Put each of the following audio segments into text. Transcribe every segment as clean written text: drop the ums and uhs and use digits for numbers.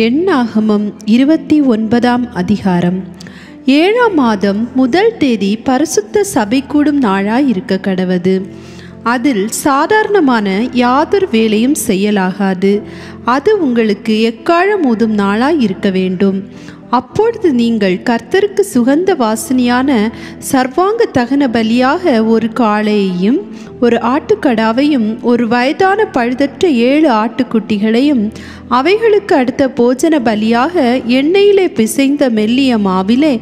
எண்ணாகமம் 29ஆம் அதிகாரம். 7ஆம் மாதம் 1 தேதி பரிசுத்த சபை கூடும் நாளாய் இருக்க கடவது. அதில் சாதாரணமான யாதொரு வேலையும் செய்யலாகாது. அது உங்களுக்கு எக்காலம் ஊதும் நாளாய் இருக்க வேண்டும். அப்பொழுது நீங்கள் கர்த்தருக்கு சுகந்த வாசனையான சர்வாங்க தகன பலியாக ஒரு காளையையும் ஒரு ஆட்டுக்கடாவையும் ஒரு வயதான பழுதற்ற 7 ஆட்டுக்குட்டிகளையும் அவைகளுக்கு அடுத்த போஜன பலியாக எண்ணெயிலே பிசைந்த மெல்லிய மாவிலே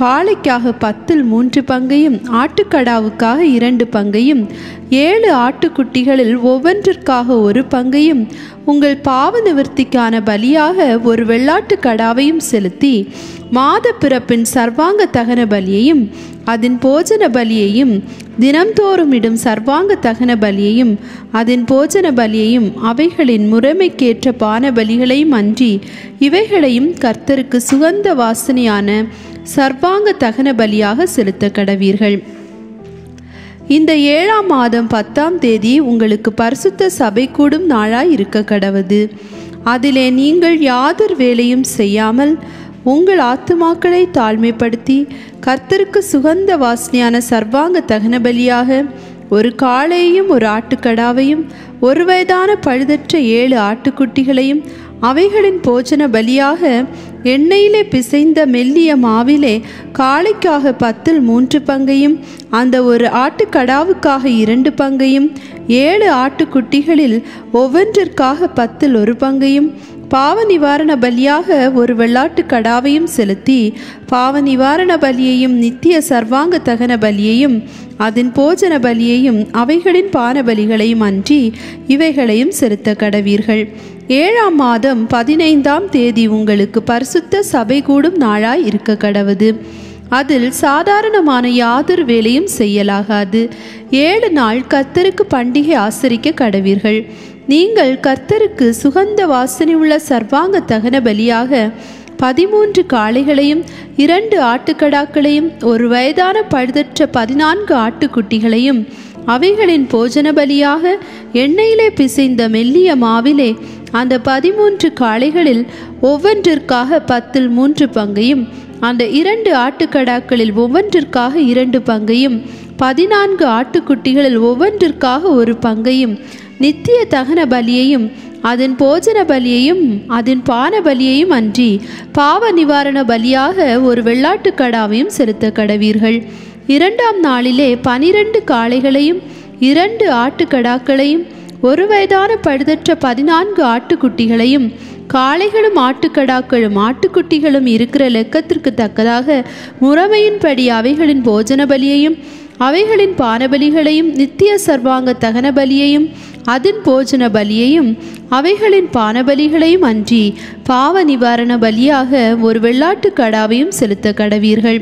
காளைக்காக 10 பங்கையும் ஆட்டுக்கடாவுக்காக 2 பங்கையும் 7 ஆட்டுக்குட்டிகளில் ஒவ்வொன்றிற்காக 1 பங்கையும் உங்கள் பாவ நிவர்த்திக்கான பலியாக ஒரு வெள்ளாட்டு கடாவையும் செலுத்தி மாத பிறப்பின் சர்வாங்க தகன பலியையும் அதன் போஜன பலியையும் தினம்தோறும் இடும் சர்வாங்க தகன பலியையும் அதன் போஜன பலியையும் அவைகளின் முறைமைக்கேற்ற பான பலிகளையும் அன்றி இவைகளையும் கர்த்தருக்கு சுகந்த வாசனையான சர்வாங்க தகன பலியாக செலுத்த கடவீர்கள். இந்த 7ஆம் மாதம் 10ஆம் தேதி உங்களுக்கு பரிசுத்த சபை கூடும் நாளாய் இருக்க கடவது. அதிலே நீங்கள் யாதொரு வேலையும் செய்யாமல் உங்கள் ஆத்துமாக்களை தாழ்மைப்படுத்தி கர்த்தருக்கு சுகந்த வாசனையான சர்வாங்க தகன பலியாக ஒரு காளையையும் ஒரு ஆட்டுக்கடாவையும் ஒரு வயதான பழுதற்ற 7 ஆட்டுக்குட்டிகளையும் அவைகளின் போஜன பலியாக எண்ணெயிலே பிசைந்த மெல்லிய மாவிலே காளைக்காக 10 பங்கையும் அந்த ஒரு ஆட்டுக்கடாவுக்காக 2 பங்கையும் 7 ஆட்டுக்குட்டிகளில் ஒவ்வொன்றிற்காக 1 பங்கையும் பாவ நிவாரண பலியாக ஒரு வெள்ளாட்டு கடாவையும் செலுத்தி பாவ நிவாரண பலியையும் நித்திய சர்வாங்க தகன பலியையும் அதன் போஜன பலியையும் அவைகளின் பான பலிகளையும் அன்றி இவைகளையும் செலுத்த கடவீர்கள். 7ஆம் மாதம் 15ஆம் தேதி உங்களுக்கு பரிசுத்த சபை கூடும் நாளாய் இருக்க கடவது. அதில் சாதாரணமான யாதொரு வேலையும் செய்யலாகாது. 7 நாள் கர்த்தருக்கு பண்டிகை ஆசரிக்க கடவீர்கள். நீங்கள் கர்த்தருக்கு சுகந்த வாசனை உள்ள சர்வாங்க தகன பலியாக 13 காளைகளையும் 2 ஆட்டுக்கடாக்களையும் ஒரு வயதான பழுதற்ற 14 ஆட்டுக்குட்டிகளையும் அவைகளின் போஜன பலியாக எண்ணெயிலே பிசைந்த மெல்லிய மாவிலே அந்த 13 காளைகளில் ஒவ்வொன்றிற்காக 10 பங்கையும் அந்த 2 ஆட்டுக்கடாக்களில் ஒவ்வொன்றிற்காக 2 பங்கையும் 14 ஆட்டுக்குட்டிகளில் ஒவ்வொன்றிற்காக 1 பங்கையும் நித்திய தகன பலியையும் அதன் போஜன பலியையும் அதன் பான பலியையும் அன்றி பாவ நிவாரண பலியாக ஒரு வெள்ளாட்டு கடாவையும் செலுத்த கடவீர்கள். 2ஆம் நாளிலே 12 காளைகளையும் 2 ஆட்டுக்கடாக்களையும் ஒரு வயதான பழுதற்ற 14 ஆட்டுக்குட்டிகளையும் காளைகளும் ஆட்டுக்கடாக்களும் ஆட்டுக்குட்டிகளும் இருக்கிற லெக்கத்திற்கு தக்கதாக முறைமையின்படி அவைகளின் போஜன பலியையும் அவைகளின் பானபலிகளையும் நித்திய சர்வாங்க தகன பலியையும் அதன் போஜன பலியையும் அவைகளின் பானபலிகளையும் அன்றி பாவ நிவாரண பலியாக ஒரு வெள்ளாட்டு கடாவையும் செலுத்த கடவீர்கள்.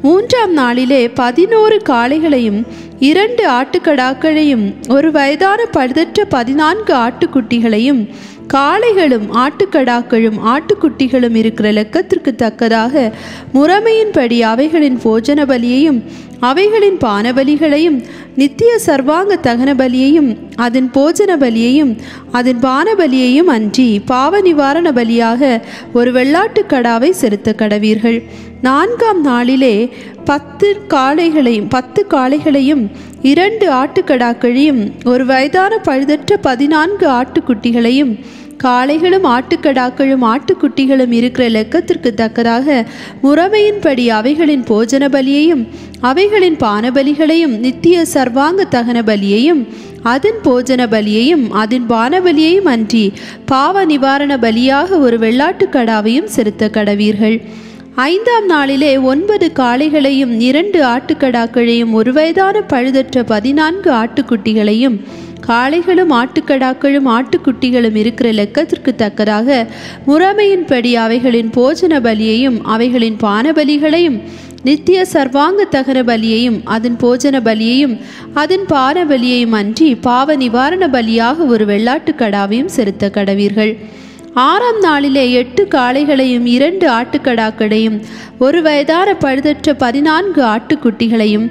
3ஆம் நாளிலே 11 காளைகளையும் 2 ஆட்டுக்கடாக்களையும் ஒரு வயதான பழுதற்ற 14 ஆட்டுக்குட்டிகளையும் காளைகளும் ஆட்டுக்கடாக்களும் ஆட்டுக்குட்டிகளும் இருக்கிற லெக்கத்திற்கு தக்கதாக முறைமையின்படி அவைகளின் போஜன பலியையும் அவைகளின் பானபலிகளையும் நித்திய சர்வாங்க தகன பலியையும் அதன் போஜன பலியையும் அதன் பானபலியையும் அன்றி பாவ நிவாரண பலியாக ஒரு வெள்ளாட்டு கடாவை செலுத்த கடவீர்கள். 4ஆம் நாளிலே 10 காளைகளையும் 2 ஆட்டுக்கடாக்களையும் ஒரு வயதான பழுதற்ற 14 ஆட்டுக்குட்டிகளையும் காளைகளும் ஆட்டுக்கடாக்களும் ஆட்டுக்குட்டிகளும் இருக்கிற லெக்கத்திற்கு தக்கதாக முறைமையின்படி அவைகளின் போஜன பலியையும் அவைகளின் பானபலிகளையும் நித்திய சர்வாங்க தகன பலியையும் அதன் போஜன பலியையும் அதன் பானபலியையும் அன்றி பாவ நிவாரண பலியாக ஒரு வெள்ளாட்டு கடாவையும் செலுத்த கடவீர்கள். 5ஆம் நாளிலே 9 காளைகளையும் 2 ஆட்டுக்கடாக்களையும் ஒரு வயதான பழுதற்ற 14 ஆட்டுக்குட்டிகளையும் காளைகளும் ஆட்டுக்கடாக்களும் ஆட்டுக்குட்டிகளும் இருக்கிற லெக்கத்திற்கு தக்கதாக முறைமையின்படி அவைகளின் போஜன பலியையும் அவைகளின் பானபலிகளையும் நித்திய சர்வாங்க தகன பலியையும் அதன் போஜன பலியையும் அதன் பான பலியையும் அன்றி பாவ நிவாரண பலியாக ஒரு வெள்ளாட்டு கடாவையும் செலுத்த கடவீர்கள். 6ஆம் நாளிலே 8 காளைகளையும் 2 ஆட்டுக்கடாக்களையும் ஒரு வயதான பழுதற்ற 14 ஆட்டுக்குட்டிகளையும்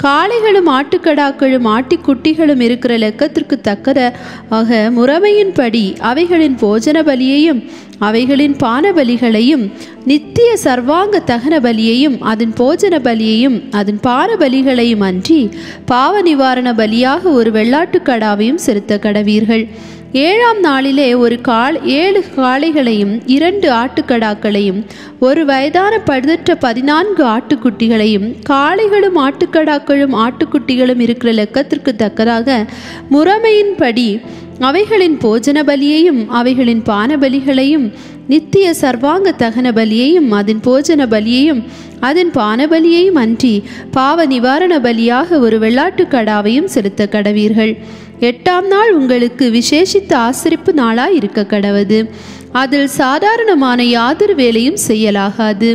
காளைகளும் ஆட்டுக்கடாக்களும் ஆட்டிக்குட்டிகளும் இருக்கிற லெக்கத்திற்கு தக்கதாக முறைமையின்படி அவைகளின் போஜன பலியையும் அவைகளின் பான பலிகளையும் நித்திய சர்வாங்க தகன பலியையும் அதன் போஜன பலியையும் அதன் பான பலிகளையும் அன்றி பாவ நிவாரண பலியாக ஒரு வெள்ளாட்டுக்கடாவையும் செலுத்த கடவீர்கள். 7ஆம் நாளிலே 7 காளைகளையும் 2 ஆட்டுக்கடாக்களையும் ஒரு வயதான பழுதற்ற 14 ஆட்டுக்குட்டிகளையும் காளைகளும் ஆட்டுக்கடாக்களும் ஆட்டுக்குட்டிகளும் இருக்கிற லெக்கத்திற்கு தக்கதாக முறைமையின்படி அவைகளின் போஜன பலியையும் அவைகளின் பான பலிகளையும் நித்திய சர்வாங்க தகன பலியையும் அதன் போஜன பலியையும் அதன் பான பலியையும் அன்றி பாவ நிவாரண பலியாக ஒரு வெள்ளாட்டுக்கடாவையும் செலுத்த கடவீர்கள். 8ஆம் நாள் உங்களுக்கு விசேஷித்த ஆசரிப்பு நாளாய் இருக்க கடவது. அதில் சாதாரணமான யாதொரு வேலையும் செய்யலாகாது.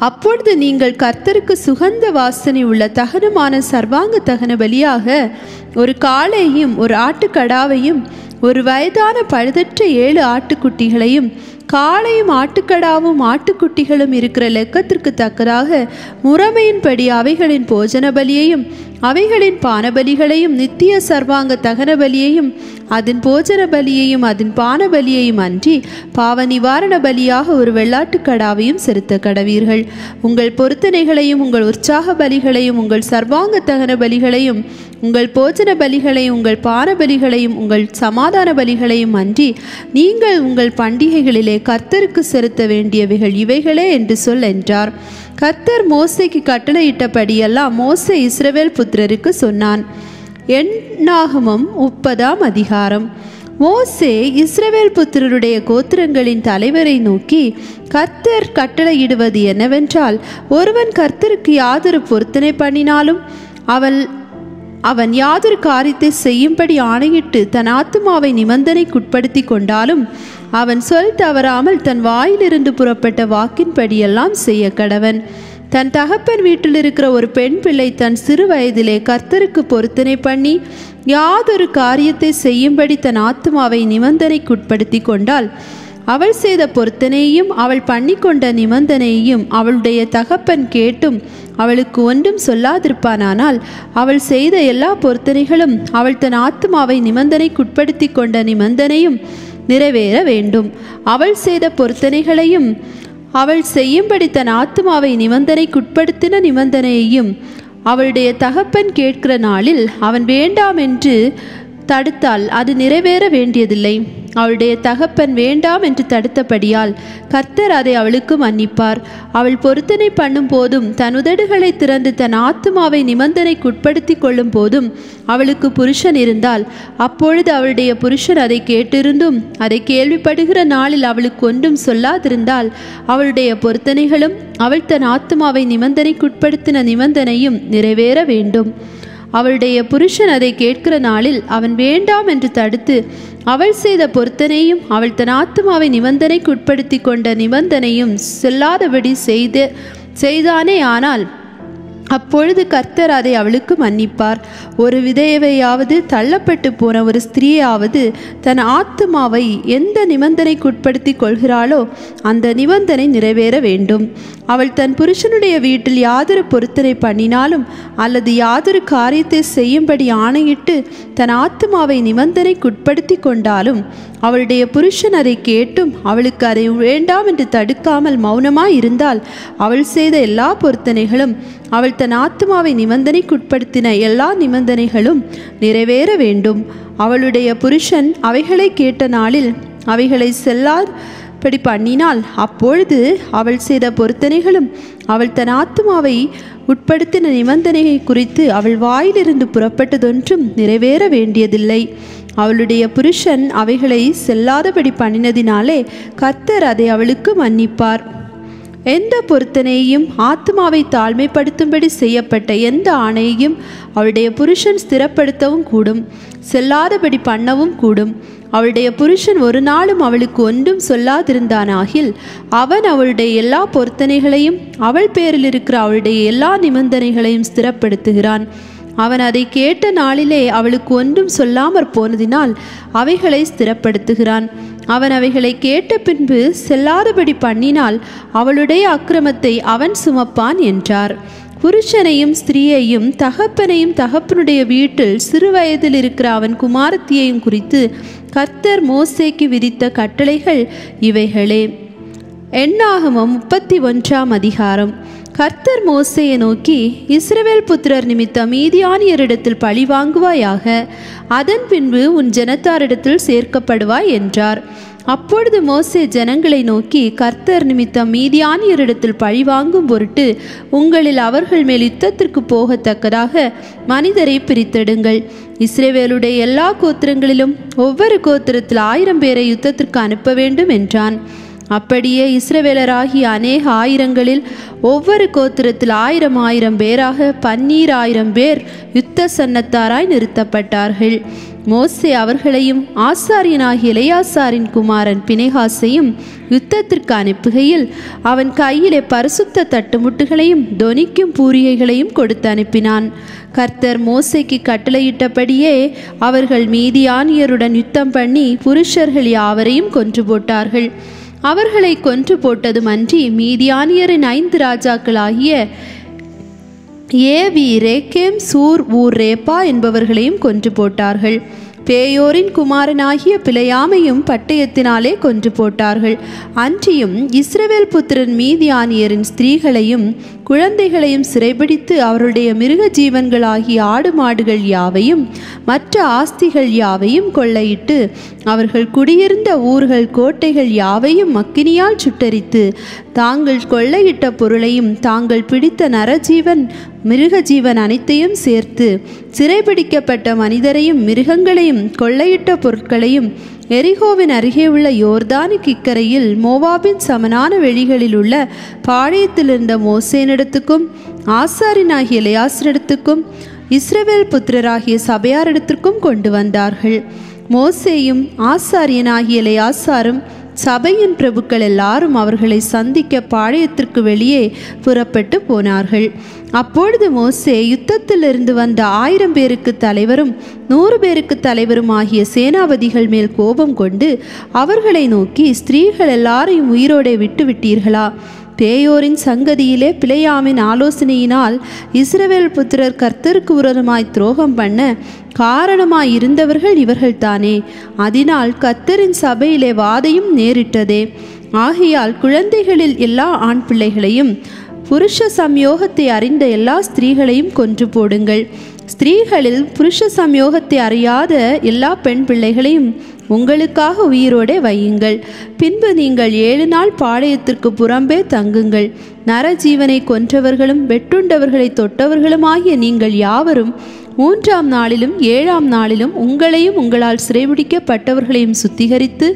அப்பொழுது நீங்கள் கர்த்தருக்கு சுகந்த வாசனை உள்ள தகனமான சர்வாங்க தகன பலியாக ஒரு காளையையும் ஒரு ஆட்டுக்கடாவையும் ஒரு வயதான பழுதற்ற 7 ஆட்டுக்குட்டிகளையும் காளையும் ஆட்டுக்கடாவும் ஆட்டுக்குட்டிகளும் இருக்கிற லெக்கத்திற்கு தக்கதாக முறைமையின்படி அவைகளின் போஜன பலியையும் அவைகளின் பான பலிகளையும் நித்திய சர்வாங்க தகன பலியையும் அதன் போஜன பலியையும் அதன் பான பலியையும் அன்றி பாவ நிவாரண பலியாக ஒரு வெள்ளாட்டுக்கடாவையும் செலுத்த கடவீர்கள். உங்கள் பொருத்தனைகளையும் உங்கள் உற்சாக பலிகளையும் உங்கள் சர்வாங்க தகன பலிகளையும் உங்கள் போஜன பலிகளையும் உங்கள் பான பலிகளையும் உங்கள் சமாதான பலிகளையும் அன்றி நீங்கள் உங்கள் பண்டிகைகளிலே கர்த்தருக்கு செலுத்த வேண்டியவைகள் இவைகளே என்று சொல் என்றார். கர்த்தர் மோசேக்கு கட்டளையிட்டபடியெல்லாம் மோசே இஸ்ரவேல் புத்திரருக்கு சொன்னான். எண்ணாகமம் 30ஆம் அதிகாரம். மோசே இஸ்ரவேல் புத்திரருடைய கோத்திரங்களின் தலைவரை நோக்கி, கர்த்தர் கட்டளையிடுவது என்னவென்றால், ஒருவன் கர்த்தருக்கு யாதொரு பொருத்தனை பண்ணினாலும் அவன் யாதொரு காரியத்தை செய்யும்படி ஆணையிட்டு தன் ஆத்துமாவை நிபந்தனைக்குட்படுத்தி கொண்டாலும் அவன் சொல் தவறாமல் தன் வாயிலிருந்து புறப்பட்ட வாக்கின்படியெல்லாம் செய்ய கடவன். தன் தகப்பன் வீட்டில் இருக்கிற ஒரு பெண் பிள்ளை தன் சிறு வயதிலே கர்த்தருக்கு பொருத்தனை பண்ணி யாதொரு காரியத்தை செய்யும்படி தன் ஆத்துமாவை நிபந்தனைக்குட்படுத்தி கொண்டால் அவள் செய்த பொருத்தனையும் அவள் பண்ணிக்கொண்ட நிபந்தனையும் அவளுடைய தகப்பன் கேட்டும் அவளுக்கு ஒன்றும் சொல்லாதிருப்பானானால் அவள் செய்த எல்லா பொருத்தனைகளும் அவள் தன் ஆத்துமாவை நிபந்தனைக்குட்படுத்தி கொண்ட நிபந்தனையும் நிறைவேற வேண்டும். அவள் செய்த பொருத்தனைகளையும் அவள் செய்யும்படி தன் ஆத்துமாவை நிபந்தனைக்குட்படுத்தின நிபந்தனையையும் அவளுடைய தகப்பன் கேட்கிற நாளில் அவன் வேண்டாம் என்று தடுத்தால் அது நிறைவேற வேண்டியதில்லை. அவளுடைய தகப்பன் வேண்டாம் என்று தடுத்தபடியால் கர்த்தர் அதை அவளுக்கு மன்னிப்பார். அவள் பொருத்தனை பண்ணும் போதும் தன் உதடுகளை திறந்து தன் ஆத்துமாவை நிபந்தனைக்குட்படுத்தி கொள்ளும் போதும் அவளுக்கு புருஷன் இருந்தால் அப்பொழுது அவளுடைய புருஷன் அதை கேட்டிருந்தும் அதை கேள்விப்படுகிற நாளில் அவளுக்கு ஒன்றும் சொல்லாதிருந்தால் அவளுடைய பொருத்தனைகளும் அவள் தன் ஆத்துமாவை நிபந்தனைக்குட்படுத்தின நிபந்தனையும் நிறைவேற வேண்டும். அவளுடைய புருஷன் அதை கேட்கிற நாளில் அவன் வேண்டாம் என்று தடுத்து அவள் செய்த பொருத்தனையும் அவள் தன் ஆத்துமாவை நிபந்தனைக்குட்படுத்தி கொண்ட நிபந்தனையும் செல்லாதபடி செய்தானே ஆனால் அப்பொழுது கர்த்தர் அதை அவளுக்கு மன்னிப்பார். ஒரு விதவையாவது தள்ளப்பட்டு போன ஒரு ஸ்திரீயாவது தன் ஆத்துமாவை எந்த நிபந்தனைக்குட்படுத்தி கொள்கிறாளோ அந்த நிபந்தனை நிறைவேற வேண்டும். அவள் தன் புருஷனுடைய வீட்டில் யாதொரு பொருத்தனை பண்ணினாலும் அல்லது யாதொரு காரியத்தை செய்யும்படி ஆணையிட்டு தன் ஆத்துமாவை நிபந்தனைக்குட்படுத்தி கொண்டாலும் அவளுடைய புருஷன் அதை கேட்டும் அவளுக்கு அதை வேண்டாம் என்று தடுக்காமல் மௌனமாய் இருந்தால் அவள் செய்த எல்லா பொருத்தனைகளும் அவள் தன் ஆத்துமாவை நிபந்தனைக்குட்படுத்தின எல்லா நிபந்தனைகளும் நிறைவேற வேண்டும். அவளுடைய புருஷன் அவைகளை கேட்ட நாளில் அவைகளை செல்லாதபடி பண்ணினால் அப்பொழுது அவள் செய்த பொருத்தனைகளும் அவள் தன் ஆத்துமாவை உட்படுத்தின நிபந்தனையை குறித்து அவள் வாயிலிருந்து புறப்பட்டதொன்றும் நிறைவேற வேண்டியதில்லை. அவளுடைய புருஷன் அவைகளை செல்லாதபடி பண்ணினதினாலே கர்த்தர் அதை அவளுக்கு மன்னிப்பார். எந்த பொருத்தனையையும் ஆத்துமாவை தாழ்மைப்படுத்தும்படி செய்யப்பட்ட எந்த ஆணையையும் அவளுடைய புருஷன் ஸ்திரப்படுத்தவும் கூடும், செல்லாதபடி பண்ணவும் கூடும். அவளுடைய புருஷன் ஒரு நாளும் அவளுக்கு ஒன்றும் சொல்லாதிருந்தானாகில் அவன் அவளுடைய எல்லா பொருத்தனைகளையும் அவள் பேரில் இருக்கிற அவளுடைய எல்லா நிபந்தனைகளையும் ஸ்திரப்படுத்துகிறான். அவன் அதை கேட்ட நாளிலே அவளுக்கு ஒன்றும் சொல்லாமற் போனதினால் அவைகளை ஸ்திரப்படுத்துகிறான். அவன் அவைகளை கேட்ட பின்பு செல்லாதபடி பண்ணினால் அவளுடைய அக்கிரமத்தை அவன் சுமப்பான் என்றார். புருஷனையும் ஸ்திரீயையும் தகப்பனையும் தகப்பனுடைய வீட்டில் சிறுவயதில் இருக்கிற அவன் குமாரத்தியையும் குறித்து கர்த்தர் மோசேக்கு விதித்த கட்டளைகள் இவைகளே. எண்ணாகமம் 31ஆம் அதிகாரம். கர்த்தர் மோசேயை நோக்கி, இஸ்ரவேல் புத்திரர் நிமித்தம் மீதியானியரிடத்தில் பழி வாங்குவாயாக, அதன் பின்பு உன் ஜனத்தாரிடத்தில் சேர்க்கப்படுவாய் என்றார். அப்பொழுது மோசே ஜனங்களை நோக்கி, கர்த்தர் நிமித்தம் மீதியானியரிடத்தில் பழி வாங்கும் பொருட்டு உங்களில் அவர்கள் மேல் யுத்தத்திற்கு போகத்தக்கதாக மனிதரை பிரித்தெடுங்கள். இஸ்ரவேலுடைய எல்லா கோத்திரங்களிலும் ஒவ்வொரு கோத்திரத்தில் 1000 பேரை யுத்தத்திற்கு அனுப்ப வேண்டும் என்றான். அப்படியே இஸ்ரவேலராகிய அநேக ஆயிரங்களில் ஒவ்வொரு கோத்திரத்தில் 1000 பேராக 12000 பேர் யுத்த சன்னத்தாராய் நிறுத்தப்பட்டார்கள். மோசே அவர்களையும் ஆசாரியனாகிய எலெயாசாரின் குமாரன் பினெகாசையும் யுத்தத்திற்கு அனுப்புகையில் அவன் கையிலே பரிசுத்த தட்டுமுட்டுகளையும் தொனிக்கும் பூரிகைகளையும் கொடுத்து அனுப்பினான். கர்த்தர் மோசேக்கு கட்டளையிட்டபடியே அவர்கள் மீதியானியருடன் யுத்தம் பண்ணி புருஷர்கள் யாவரையும் கொன்று போட்டார்கள். அவர்களை கொன்று போட்டதுமன்றி மீதியானியரின் 5 ராஜாக்களாகிய ஏவி, ரேக்கேம், சூர், ஊர், ரேப்பா என்பவர்களையும் கொன்று போட்டார்கள். பேயோரின் குமாரனாகிய பிலேயாமையும் பட்டயத்தினாலே கொன்று போட்டார்கள். அன்றியும் இஸ்ரவேல் புத்திரன் மீதியானியரின் ஸ்திரீகளையும் குழந்தைகளையும் சிறைபிடித்து அவருடைய மிருக ஜீவன்களாகிய ஆடு மாடுகள் யாவையும் மற்ற ஆஸ்திகள் யாவையும் கொள்ளையிட்டு அவர்கள் குடியிருந்த ஊர்கள் கோட்டைகள் யாவையும் அக்கினியால் சுட்டரித்து தாங்கள் கொள்ளையிட்ட பொருளையும் தாங்கள் பிடித்த நரஜீவன் மிருக ஜீவன் அனைத்தையும் சேர்த்து சிறைபிடிக்கப்பட்ட மனிதரையும் மிருகங்களையும் கொள்ளையிட்ட பொருட்களையும் எரிகோவின் அருகே உள்ள யோர்தானுக்கு இக்கரையில் மோவாபின் சமனான வெளிகளில் உள்ள பாளையத்தில் இருந்த மோசேனிடத்துக்கும் ஆசாரியனாகிய எலெயாசாரிடத்துக்கும் இஸ்ரவேல் புத்திரராகிய சபையாரிடத்திற்கும் கொண்டு வந்தார்கள். மோசேயும் ஆசாரியனாகிய எலெயாசாரும் சபையின் பிரபுக்கள் எல்லாரும் அவர்களை சந்திக்க பாளையத்திற்கு வெளியே புறப்பட்டு போனார்கள். அப்பொழுது மோசே யுத்தத்திலிருந்து வந்த 1000 பேருக்கு தலைவரும் 100 பேருக்கு தலைவரும் ஆகிய சேனாபதிகள் மேல் கோபம் கொண்டு அவர்களை நோக்கி, ஸ்திரீகள் எல்லாரையும் உயிரோடே விட்டுவிட்டீர்களா? பேயோரின் சங்கதியிலே பிலேயாமின் ஆலோசனையினால் இஸ்ரவேல் புத்திரர் கர்த்தருக்கு விரோதமாய் துரோகம் பண்ண காரணமாய் இருந்தவர்கள் இவர்கள்தானே. அதனால் கர்த்தரின் சபையிலே வாதையும் நேரிட்டதே. ஆகையால் குழந்தைகளில் எல்லா ஆண் பிள்ளைகளையும் புருஷ சம்யோகத்தை அறிந்த எல்லா ஸ்திரீகளையும் கொன்று போடுங்கள். ஸ்திரீகளில் புருஷ சம்யோகத்தை அறியாத எல்லா பெண் பிள்ளைகளையும் உங்களுக்காக உயிரோடே வையுங்கள். பின்பு நீங்கள் 7 நாள் பாளையத்திற்கு புறம்பே தங்குங்கள். நரஜீவனை கொன்றவர்களும் வெட்டுண்டவர்களை தொட்டவர்களுமாகிய நீங்கள் யாவரும் 3ஆம் நாளிலும் 7ஆம் நாளிலும் உங்களையும் உங்களால் சிறைபிடிக்கப்பட்டவர்களையும் சுத்திகரித்து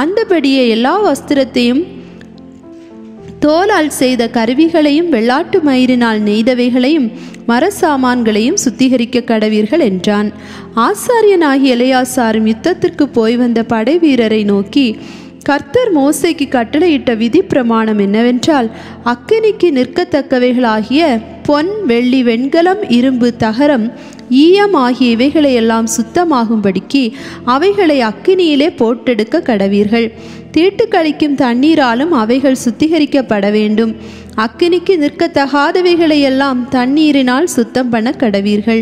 அந்தபடியே எல்லா வஸ்திரத்தையும் தோலால் செய்த கருவிகளையும் வெள்ளாட்டு மயிரினால் நெய்தவைகளையும் மரசாமான்களையும் சுத்திகரிக்க கடவீர்கள் என்றான். ஆசாரியனாகிய எலெயாசாரும் யுத்தத்திற்கு போய் வந்த படை வீரரை நோக்கி, கர்த்தர் மோசேக்கு கட்டளையிட்ட விதி பிரமாணம் என்னவென்றால், அக்கினிக்கு நிற்கத்தக்கவைகளாகிய பொன், வெள்ளி, வெண்கலம், இரும்பு, தகரம், ஈயம் ஆகிய இவைகளை எல்லாம் சுத்தமாகும்படிக்கு அவைகளை அக்கினியிலே போட்டெடுக்க கடவீர்கள். தீட்டு கழிக்கும் தண்ணீராலும் அவைகள் சுத்திகரிக்கப்பட வேண்டும். அக்கினிக்கு நிற்கத்தகாதவைகளை எல்லாம் தண்ணீரினால் சுத்தம் பண்ண கடவீர்கள்.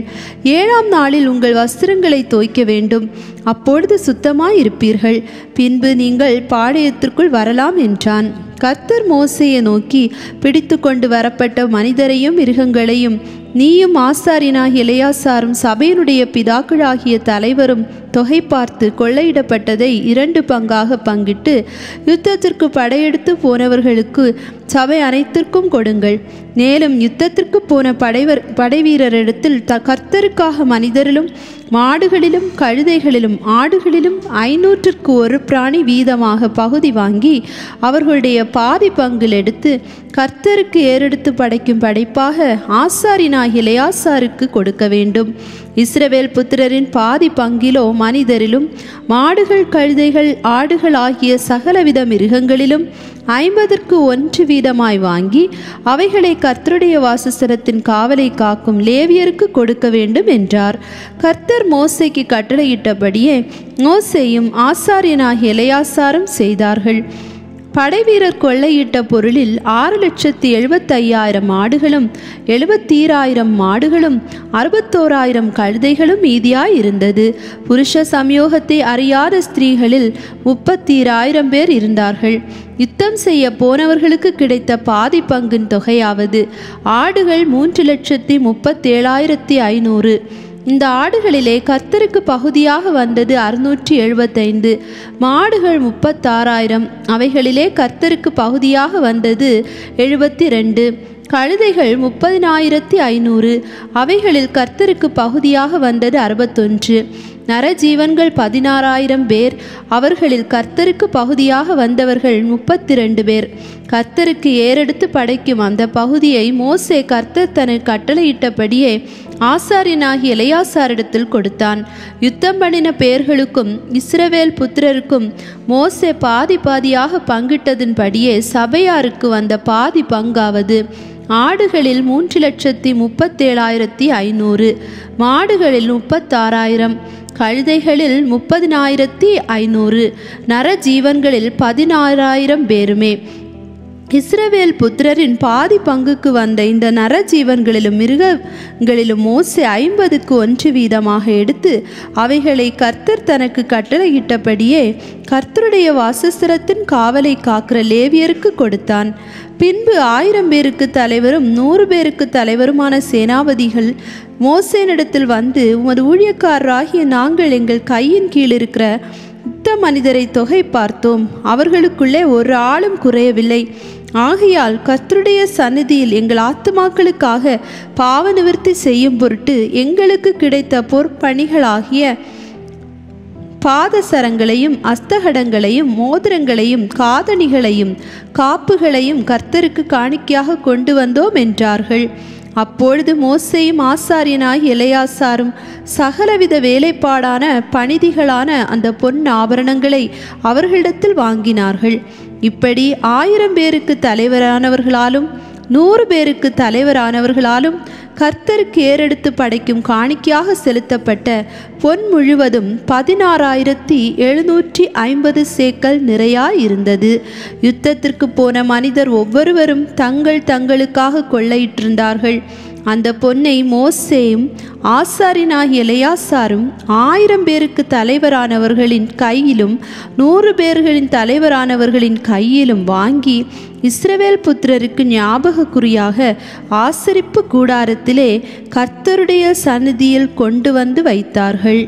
7ஆம் நாளில் உங்கள் வஸ்திரங்களை தோய்க்க வேண்டும். அப்பொழுது சுத்தமாய் இருப்பீர்கள். பின்பு நீங்கள் பாளையத்திற்குள் வரலாம் என்றான். கர்த்தர் மோசேயை நோக்கி, பிடித்து கொண்டு வரப்பட்ட மனிதரையும் மிருகங்களையும் நீயும் ஆசாரியனாகிய எலெயாசாரும் சபையினுடைய பிதாக்களாகிய தலைவரும் தொகை பார்த்து கொள்ளையிடப்பட்டதை 2 பங்காக பங்கிட்டு யுத்தத்திற்கு படையெடுத்து போனவர்களுக்கு சபை அனைத்திற்கும் கொடுங்கள். மேலும் யுத்தத்திற்கு போன படைவீரரிடத்தில் கர்த்தருக்காக மனிதரிலும் மாடுகளிலும் கழுதைகளிலும் ஆடுகளிலும் 500ற்கு 1 பிராணி வீதமாக பகுதி வாங்கி அவர்களுடைய பாதி பங்கில் எடுத்து கர்த்தருக்கு ஏறெடுத்து படைக்கும் படைப்பாக ஆசாரியனாகிய எலெயாசாருக்கு கொடுக்க வேண்டும். இஸ்ரவேல் புத்திரரின் பாதி பங்கிலோ மனிதரிலும் மாடுகள் கழுதைகள் ஆடுகள் ஆகிய சகலவித மிருகங்களிலும் 50ற்கு 1 வீதமாய் வாங்கி அவைகளை கர்த்தருடைய வாசஸ்தலத்தின் காவலை காக்கும் லேவியருக்கு கொடுக்க வேண்டும் என்றார். கர்த்தர் மோசேக்கு கட்டளையிட்டபடியே மோசேயும் ஆசாரியனாகிய எலெயாசாரும் செய்தார்கள். படைவீரர் கொள்ளையிட்ட பொருளில் 6,75,000 ஆடுகளும் 70,000 மாடுகளும் 61,000 கழுதைகளும் மீதியாயிருந்தது. புருஷ சமயோகத்தை அறியாத ஸ்திரீகளில் 30,000 பேர் இருந்தார்கள். யுத்தம் செய்ய போனவர்களுக்கு கிடைத்த பாதி பங்கின் தொகையாவது ஆடுகள் 3,37,500. இந்த ஆடுகளிலே கர்த்தருக்கு பகுதியாக வந்தது 675, மாடுகள் 36,000, அவைகளிலே கர்த்தருக்கு பகுதியாக வந்தது 72, கழுதைகள் 30,500, அவைகளில் கர்த்தருக்கு பகுதியாக வந்தது 61, நரஜீவன்கள் 16,000 பேர், அவர்களில் கர்த்தருக்கு பகுதியாக வந்தவர்கள் 32 பேர். கர்த்தருக்கு ஏறெடுத்து படைக்கும் அந்த பகுதியை மோசே கர்த்தர் தனக்கு கட்டளையிட்டபடியே ஆசாரியனாகிய எலெயாசாரிடத்தில் கொடுத்தான். யுத்தம் பண்ணின பேர்களுக்கும் இஸ்ரவேல் புத்திரருக்கும் மோசே பாதி பாதியாக பங்கிட்டதின்படியே சபையாருக்கு வந்த பாதி பங்காவது ஆடுகளில் 3,37,500, மாடுகளில் 36,000, கழுதைகளில் 30,500, நரஜீவன்களில் 16,000 பேருமே. இஸ்ரவேல் புத்திரரின் பாதி பங்குக்கு வந்த இந்த நரஜீவன்களிலும் மிருகங்களிலும் மோசே 50க்கு 1 வீதமாக எடுத்து அவைகளை கர்த்தர் தனக்கு கட்டளையிட்டபடியே கர்த்தருடைய வாசஸ்தலத்தின் காவலை காக்கிற லேவியருக்கு கொடுத்தான். பின்பு 1000 பேருக்கு தலைவரும் 100 பேருக்கு தலைவருமான சேனாபதிகள் மோசேனிடத்தில் வந்து, உமது ஊழியக்காரராகிய நாங்கள் எங்கள் கையின் கீழ் இருக்கிற யுத்த மனிதரை தொகை பார்த்தோம், அவர்களுக்குள்ளே ஒரு ஆளும் குறையவில்லை. ஆகையால் கர்த்தருடைய சந்நிதியில் எங்கள் ஆத்துமாக்களுக்காக பாவ நிவர்த்தி செய்யும் பொருட்டு எங்களுக்கு கிடைத்த பொற்பணிகளாகிய பாதசரங்களையும் அஸ்தகடங்களையும் மோதிரங்களையும் காதணிகளையும் காப்புகளையும் கர்த்தருக்கு காணிக்கையாக கொண்டு வந்தோம் என்றார்கள். அப்பொழுது மோசேயும் ஆசாரியனாகிய எலெயாசாரும் சகலவித வேலைப்பாடான பணிதிகளான அந்த பொன் ஆபரணங்களை அவர்களிடத்தில் வாங்கினார்கள். இப்படி 1000 பேருக்கு தலைவரானவர்களாலும் 100 பேருக்கு தலைவரானவர்களாலும் கர்த்தருக்கு ஏறெடுத்து படைக்கும் காணிக்கையாக செலுத்தப்பட்ட பொன் முழுவதும் 16,750 சேக்கல் நிறையாயிருந்தது. யுத்தத்திற்கு போன மனிதர் ஒவ்வொருவரும் தங்களுக்காக கொள்ளையிட்டிருந்தார்கள். அந்த பொன்னை மோசேயும் ஆசாரியனாகிய எலெயாசாரும் 1000 பேருக்கு தலைவரானவர்களின் கையிலும் 100 பேர்களின் தலைவரானவர்களின் கையிலும் வாங்கி இஸ்ரவேல் புத்திரருக்கு ஞாபக குறியாக ஆசரிப்பு கூடாரத்திலே கர்த்தருடைய சந்நிதியில் கொண்டு வந்து வைத்தார்கள்.